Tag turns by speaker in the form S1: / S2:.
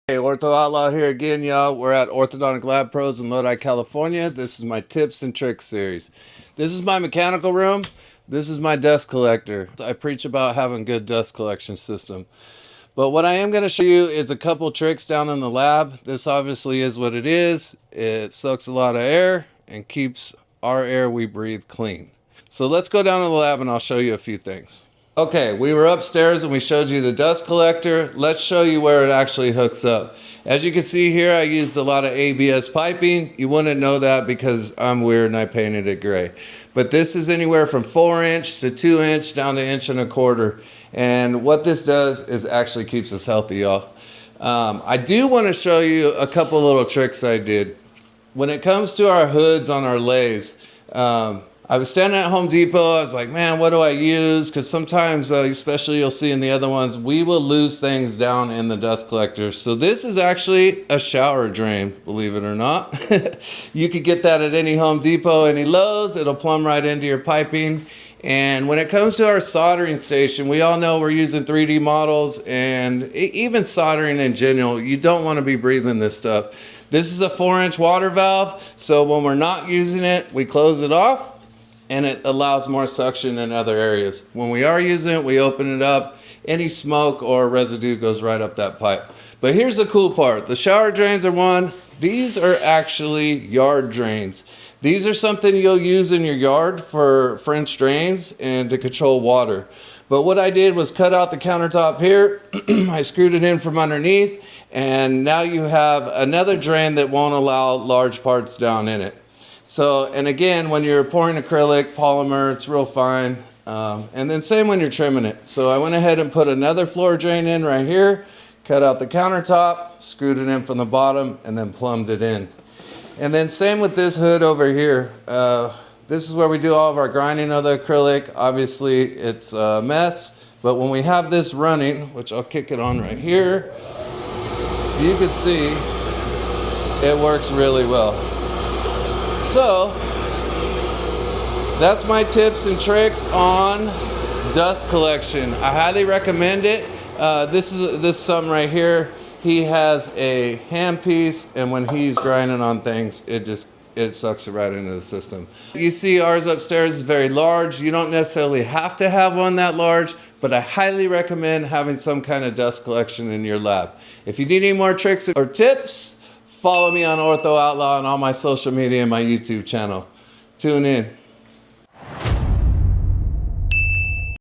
S1: Hey, Ortho Outlaw here again, y'all. We're at Orthodontic Lab Pros in Lodi, California. This is my tips and tricks series. This is my mechanical room. This is my dust collector. I preach about having good dust collection system. But what I am going to show you is a couple tricks down in the lab. This obviously is what it is. It sucks a lot of air and keeps our air we breathe clean. So let's go down to the lab and I'll show you a few things. Okay, we were upstairs and we showed you the dust collector. Let's show you where it actually hooks up. As you can see here, I used a lot of ABS piping. You wouldn't know that because I'm weird and I painted it gray. But this is anywhere from 4" to 2" down to 1¼ inch. And what this does is actually keeps us healthy, y'all. I do want to show you a couple little tricks I did. When it comes to our hoods on our lathes, I was standing at Home Depot. I was like, man, what do I use? Because sometimes, especially you'll see in the other ones, we will lose things down in the dust collector. So this is actually a shower drain, believe it or not. You could get that at any Home Depot, any Lowe's. It'll plumb right into your piping. And when it comes to our soldering station, we all know we're using 3D models, and even soldering in general, you don't want to be breathing this stuff. This is a 4" water valve, so when we're not using it, we close it off, and it allows more suction in other areas. When we are using it, we open it up. Any smoke or residue goes right up that pipe. But here's the cool part. The shower drains are one. These are actually yard drains. These are something you'll use in your yard for French drains and to control water. But what I did was cut out the countertop here. I screwed it in from underneath, and now you have another drain that won't allow large parts down in it. So, and again, when you're pouring acrylic, polymer, it's real fine. And then same when you're trimming it. So I went ahead and put another floor drain in right here, cut out the countertop, screwed it in from the bottom, and then plumbed it in. And then same with this hood over here. This is where we do all of our grinding of the acrylic. Obviously, it's a mess, but when we have this running, which I'll kick it on right here, you can see it works really well. So, that's my tips and tricks on dust collection. I highly recommend it. This is something right here. He has a handpiece, and when he's grinding on things, it sucks it right into the system. You see ours upstairs is very large. You don't necessarily have to have one that large, but I highly recommend having some kind of dust collection in your lab. If you need any more tricks or tips, follow me on Ortho Outlaw and all my social media and my YouTube channel. Tune in.